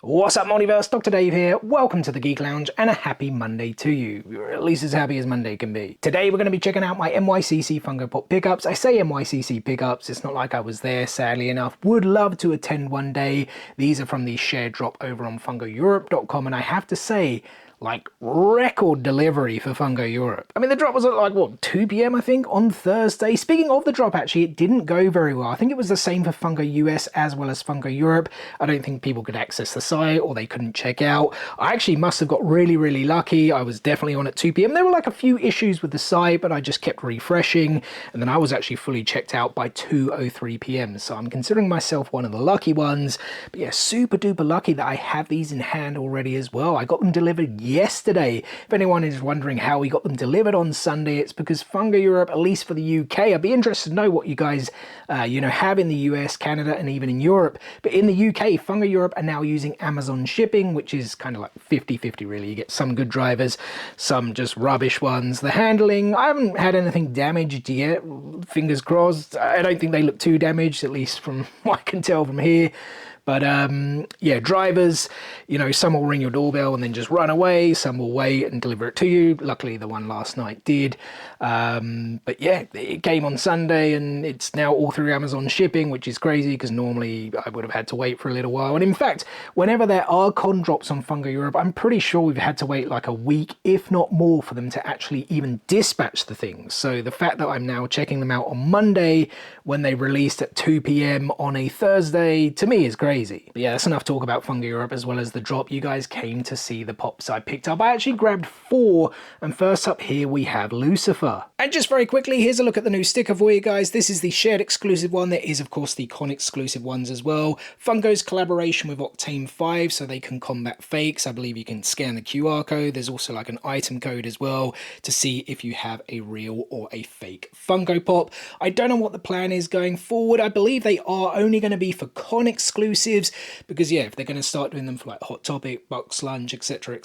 What's up, Multiverse? Dr. Dave here. Welcome to the Geek Lounge and a happy Monday to you. You're at least as happy as Monday can be. Today we're going to be checking out my NYCC Funko Pop pickups. I say NYCC pickups, it's not like I was there, sadly enough. Would love to attend one day. These are from the shared drop over on funkoeurope.com, and I have to say, like, record delivery for Funko Europe. I mean, the drop was at like, what, 2 p.m. I think on Thursday. Speaking of the drop, actually, it didn't go very well. I think it was the same for Funko US as well as Funko Europe. I don't think people could access the site or they couldn't check out. I actually must have got really lucky. I was definitely on at 2 p.m. There were like a few issues with the site, but I just kept refreshing. And then I was actually fully checked out by 2:03 p.m. So I'm considering myself one of the lucky ones. But yeah, super duper lucky that I have these in hand already as well. I got them delivered yesterday. If anyone is wondering how we got them delivered on Sunday, it's because Funko Europe, at least for the UK, I'd be interested to know what you guys, have in the US, Canada, and even in Europe. But in the UK, Funko Europe are now using Amazon shipping, which is kind of like 50-50 really. You get some good drivers, some just rubbish ones. The handling, I haven't had anything damaged yet, fingers crossed. I don't think they look too damaged, at least from what I can tell from here. But yeah, drivers, some will ring your doorbell and then just run away. Some will wait and deliver it to you. Luckily, the one last night did. But yeah, it came on Sunday and it's now all through Amazon shipping, which is crazy because normally I would have had to wait for a little while. And in fact, whenever there are con drops on Funko Europe, I'm pretty sure we've had to wait like a week, if not more, for them to actually even dispatch the things. So the fact that I'm now checking them out on Monday when they released at 2 p.m. on a Thursday, to me is crazy. But yeah, that's enough talk about Funko Europe as well as the drop. You guys came to see the pops I picked up. I actually grabbed 4, and first up here we have Lucifer. And just very quickly, here's a look at the new sticker for you guys. This is the shared exclusive one. There is, of course, the con exclusive ones as well. Funko's collaboration with Octane 5, so they can combat fakes. I believe you can scan the QR code. There's also like an item code as well to see if you have a real or a fake Funko Pop. I don't know what the plan is going forward. I believe they are only going to be for con exclusives, because yeah, if they're going to start doing them for like Hot Topic, Box Lunch, etc,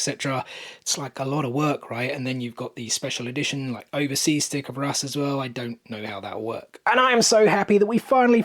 it's like a lot of work, right? And then you've got the special edition like overseas sticker for us as well. I don't know how that'll work. And I am so happy that we finally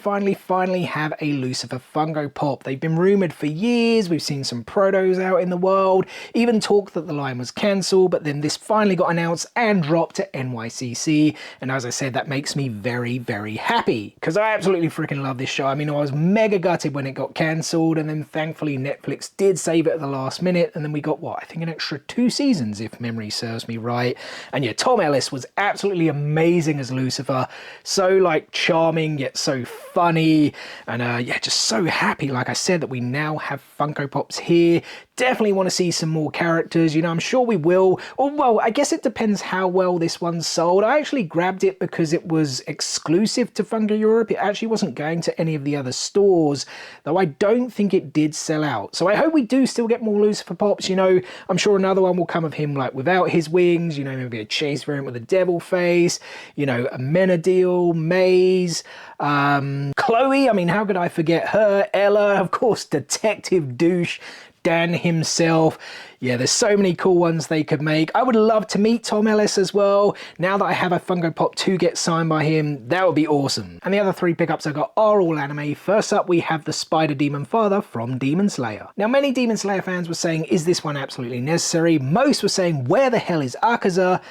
have a Lucifer Funko Pop. They've been rumored for years. We've seen some protos out in the world, even talk that the line was cancelled, but then this finally got announced and dropped to NYCC. And as I said, that makes me very happy because I absolutely freaking love this show. I mean, I was mega gutted when it got cancelled, and then thankfully Netflix did save it at the last minute, and then we got, what, I think an extra 2 seasons if memory serves me right. And yeah, Tom Ellis was absolutely amazing as Lucifer, so like charming yet so funny, and yeah, just so happy, like I said, that we now have Funko Pops here. Definitely want to see some more characters, I'm sure we will. Or, well, I guess it depends how well this one's sold. I actually grabbed it because it was exclusive to Funko Europe. It actually wasn't going to any of the other stores, though I don't think it did sell out. So I hope we do still get more Lucifer Pops. I'm sure another one will come of him like without his wings, maybe a chase variant with a devil face, a Menadil, Maze, Chloe, I mean, how could I forget her? Ella, of course, Detective Douche, Dan himself. Yeah, there's so many cool ones they could make. I would love to meet Tom Ellis as well. Now that I have a Funko Pop to get signed by him, that would be awesome. And the other 3 pickups I got are all anime. First up, we have the Spider Demon Father from Demon Slayer. Now, many Demon Slayer fans were saying, is this one absolutely necessary? Most were saying, where the hell is Akaza?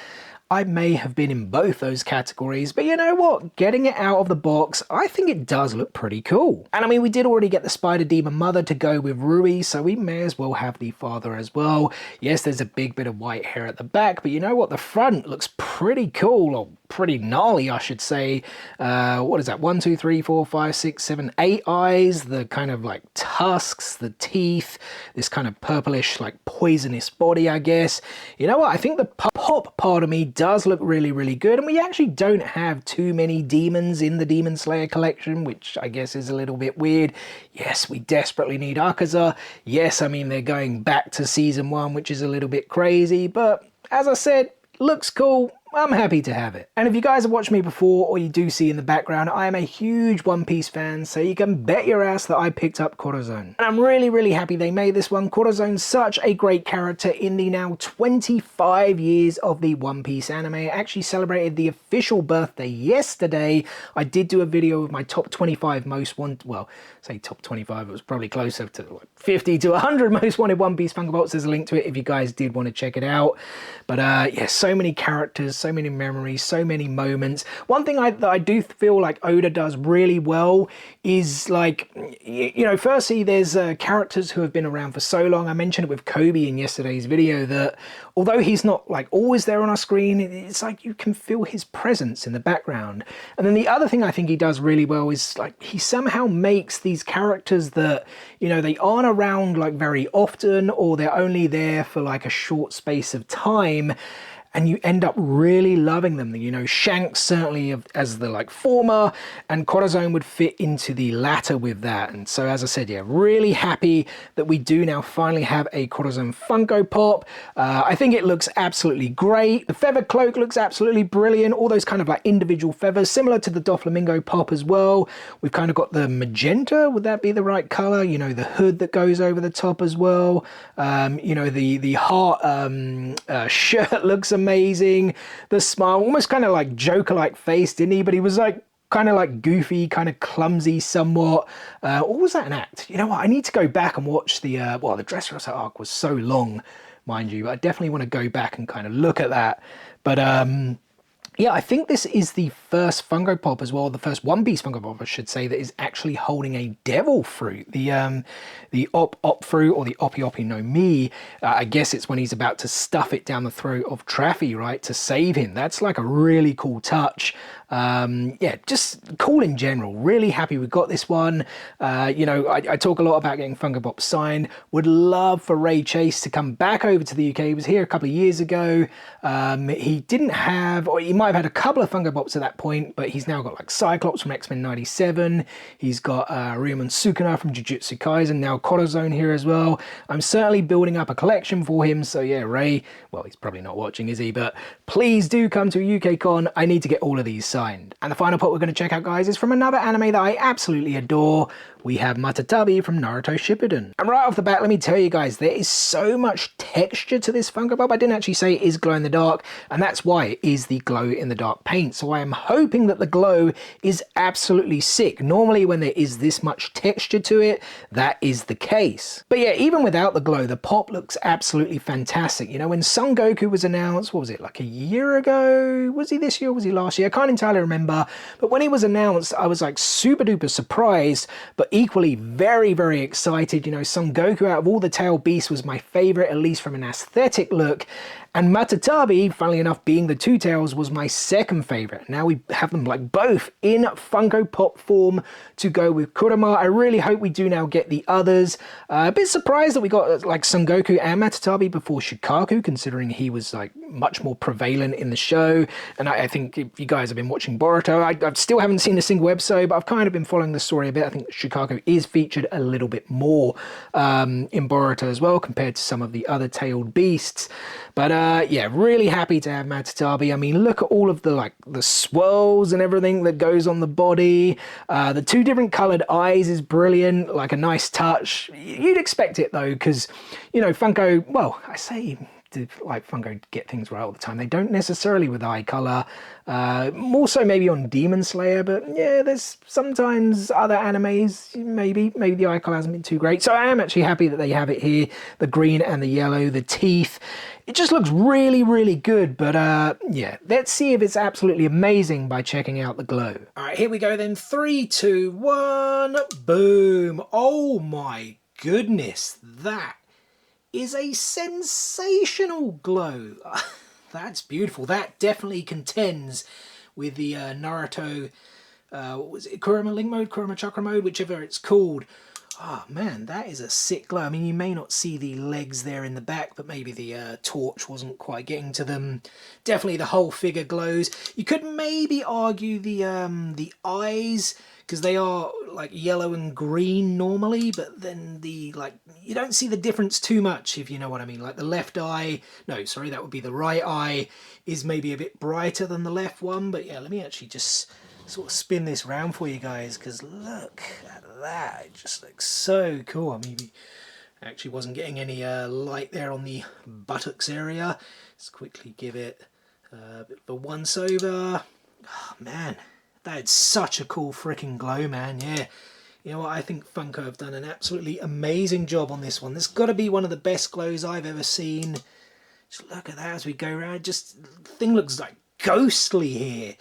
I may have been in both those categories, but you know what? Getting it out of the box, I think it does look pretty cool. And I mean, we did already get the Spider Demon Mother to go with Rui, so we may as well have the father as well. Yes, there's a big bit of white hair at the back, but you know what? The front looks pretty cool, or pretty gnarly, I should say. What is that? 1, 2, 3, 4, 5, 6, 7, 8 eyes, the kind of like tusks, the teeth, this kind of purplish, like poisonous body, I guess. You know what? I think the pop part of me does look really good, and we actually don't have too many demons in the Demon Slayer collection, which I guess is a little bit weird. Yes, we desperately need Akaza. Yes, I mean, they're going back to season 1, which is a little bit crazy, but as I said, looks cool. I'm happy to have it. And if you guys have watched me before, or you do see in the background, I am a huge One Piece fan, so you can bet your ass that I picked up Corazon. And I'm really happy they made this one. Corazon's such a great character in the now 25 years of the One Piece anime. I actually celebrated the official birthday yesterday. I did do a video of my top 25 most wanted, well, say top 25, it was probably closer to 50 to 100 most wanted One Piece Funko Pops. There's a link to it if you guys did want to check it out. But yeah, so many characters, so many memories, so many moments. One thing that I do feel like Oda does really well is, like, you know, firstly, there's characters who have been around for so long. I mentioned it with Kobe in yesterday's video that although he's not like always there on our screen, it's like you can feel his presence in the background. And then the other thing I think he does really well is, like, he somehow makes these characters that, you know, they aren't around like very often, or they're only there for like a short space of time, and you end up really loving them. You know, Shanks certainly as the like former, and Corazon would fit into the latter with that. And so, as I said, yeah, really happy that we do now finally have a Corazon Funko Pop. I think it looks absolutely great. The feather cloak looks absolutely brilliant. All those kind of like individual feathers, similar to the Doflamingo Pop as well. We've kind of got the magenta, would that be the right color? You know, the hood that goes over the top as well. You know, the heart shirt looks amazing. The smile, almost kind of like Joker-like face, didn't he? But he was like kind of like goofy, kind of clumsy somewhat. Or was that an act? You know what? I need to go back and watch the well, the Dressrosa arc was so long, mind you. But I definitely want to go back and kind of look at that. But yeah, I think this is the first Funko Pop as well, the first One Piece Funko Pop, I should say, that is actually holding a devil fruit. The Op fruit, or the Oppi Oppi no Mi. I guess it's when he's about to stuff it down the throat of Traffy, right, to save him. That's like a really cool touch. Yeah, just cool in general. Really happy we got this one. You know, I talk a lot about getting Funko Pops signed. Would love for Ray Chase to come back over to the UK. He was here a couple of years ago. He didn't have, or he might have had a couple of Funko Pops at that point, but he's now got like Cyclops from X-Men 97. He's got Ryuman Sukuna from Jujutsu Kaisen, now Corazon here as well. I'm certainly building up a collection for him. So yeah, Ray, well, he's probably not watching, is he? But please do come to a UK con. I need to get all of these signed. And the final pop we're going to check out, guys, is from another anime that I absolutely adore. We have Matatabi from Naruto Shippuden. And right off the bat, let me tell you guys, there is so much texture to this Funko Pop. I didn't actually say it is glow in the dark, and that's why it is the glow in the dark paint. So I am hoping that the glow is absolutely sick. Normally when there is this much texture to it, that is the case. But yeah, even without the glow, the pop looks absolutely fantastic. You know, when Son Goku was announced, what was it, like a year ago? Was he this year or was he last year? I can't entirely remember. But when he was announced, I was like super duper surprised, but equally very excited. You know, Son Goku out of all the tail beasts was my favorite, at least from an aesthetic look. And Matatabi, funnily enough, being the two tails, was my second favorite. Now we have them like both in Funko Pop form to go with Kurama. I really hope we do now get the others. A bit surprised that we got like Son Goku and Matatabi before Shukaku, considering he was like much more prevalent in the show. And I think if you guys have been watching Boruto, I still haven't seen a single episode, but I've kind of been following the story a bit. I think Shukaku is featured a little bit more in Boruto as well, compared to some of the other tailed beasts. But yeah, really happy to have Matatabi. I mean, look at all of the like the swirls and everything that goes on the body. The two different colored eyes is brilliant, like a nice touch. You'd expect it though, because, you know, Funko, well, I say like Funko get things right all the time. They don't necessarily with eye color, more so maybe on Demon Slayer, but yeah, there's sometimes other animes, maybe the eye color hasn't been too great. So I am actually happy that they have it here, the green and the yellow, the teeth. It just looks really good, but yeah, let's see if it's absolutely amazing by checking out the glow. All right, here we go then. 3, 2, 1, boom. Oh my goodness, that is a sensational glow. That's beautiful. That definitely contends with the Naruto, what was it, Kurama Link Mode, Kurama Chakra Mode, whichever it's called. Oh man, that is a sick glow. I mean, you may not see the legs there in the back, but maybe the torch wasn't quite getting to them. Definitely the whole figure glows. You could maybe argue the eyes because they are like yellow and green normally, but then the like you don't see the difference too much, if you know what I mean. Like the left eye, no, sorry, that would be the right eye, is maybe a bit brighter than the left one. But yeah, let me actually just sort of spin this round for you guys, because look at that, it just looks so cool. I mean, actually wasn't getting any light there on the buttocks area. Let's quickly give it a bit of a once over. Oh man, that's such a cool freaking glow, man. Yeah, you know what, I think Funko have done an absolutely amazing job on this one. This has got to be one of the best glows I've ever seen. Just look at that as we go around. Just the thing looks like ghostly here,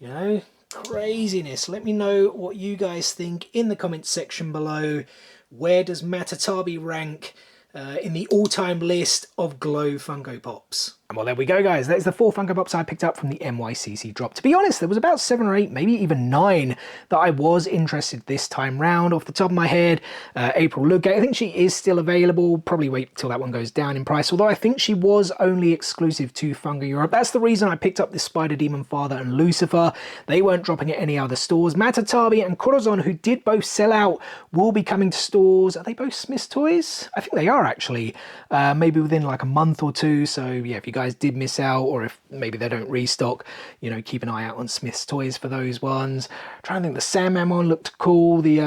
you know, craziness. Let me know what you guys think in the comments section below. Where does Matatabi rank in the all-time list of glow Funko Pops? And well, there we go, guys. That's the 4 Funko Pops I picked up from the NYCC Drop. To be honest, there was about 7 or 8, maybe even 9 that I was interested this time round. Off the top of my head, April Ludgate, I think she is still available. Probably wait till that one goes down in price, although I think she was only exclusive to Funko Europe. That's the reason I picked up this Spider Demon Father and Lucifer. They weren't dropping at any other stores. Matatabi and Corazon, who did both sell out, will be coming to stores. Are they both Smith's Toys? I think they are, actually. Maybe within like a month or two. So yeah, if you guys did miss out, or if maybe they don't restock, you know, keep an eye out on Smith's Toys for those ones. I'm trying to think, the Sandman one looked cool. The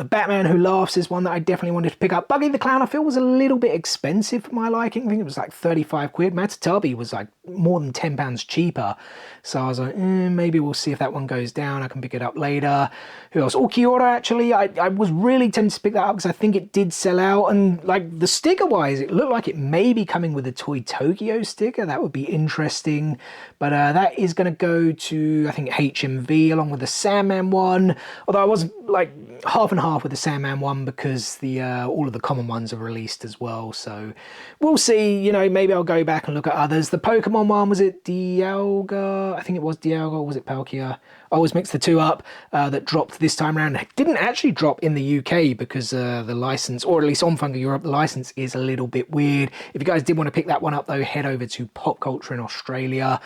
Batman Who Laughs is one that I definitely wanted to pick up. Buggy the Clown I feel was a little bit expensive for my liking. I think it was like 35 quid. Matatabi was like more than £10 cheaper. So I was like, maybe we'll see if that one goes down. I can pick it up later. Who else? Kiora, actually. I was really tempted to pick that up because I think it did sell out. And like the sticker wise, it looked like it may be coming with a Toy Tokyo sticker. That would be interesting. But that is going to go to, I think, HMV along with the Sandman one. Although I was like half and half with the Sandman one because the all of the common ones are released as well. So we'll see. You know, maybe I'll go back and look at others. The Pokemon one, was it Dialga? I think it was Dialga, or was it Palkia? I always mix the two up. That dropped this time around. It didn't actually drop in the UK because the license, or at least on Funko Europe, the license is a little bit weird. If you guys did want to pick that one up though, head over to Pop Culture in Australia.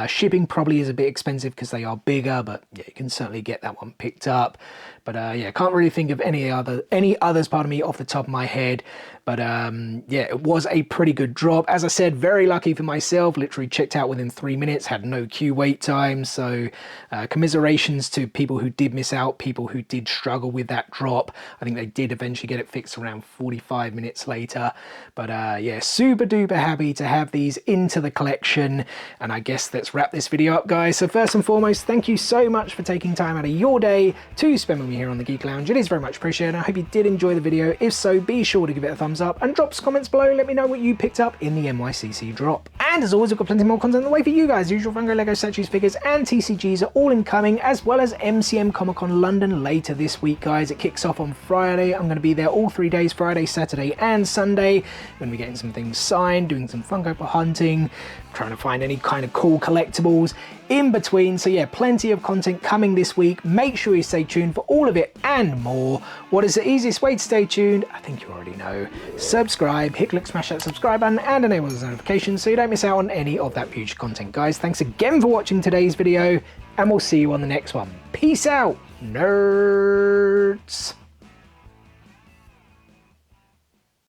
Shipping probably is a bit expensive because they are bigger, but yeah, you can certainly get that one picked up. But yeah, can't really think of any others, pardon me, off the top of my head. But yeah, it was a pretty good drop. As I said, very lucky for myself. Literally checked out within 3 minutes, had no queue wait time. So commiserations to people who did miss out, people who did struggle with that drop. I think they did eventually get it fixed around 45 minutes later. But yeah, super duper happy to have these into the collection. And I guess let's wrap this video up, guys. So first and foremost, thank you so much for taking time out of your day to spend with me here on the Geek Lounge. It is very much appreciated. I hope you did enjoy the video. If so, be sure to give it a thumbs up and drop some comments below. Let me know what you picked up in the NYCC Drop. And as always, I've got plenty more content on the way for you guys. Usual Funko, Lego statues, figures, and TCGs are all incoming, as well as MCM Comic Con London later this week, guys. It kicks off on Friday. I'm going to be there all 3 days, Friday, Saturday, and Sunday. I'm going to be getting some things signed, doing some Funko Pop hunting, trying to find any kind of cool collectibles in between. So yeah, plenty of content coming this week. Make sure you stay tuned for all of it and more. What is the easiest way to stay tuned? I think you already know. Subscribe, hit click, smash that subscribe button, and enable those notifications so you don't miss out on any of that future content, guys. Thanks again for watching today's video, and we'll see you on the next one. Peace out, nerds.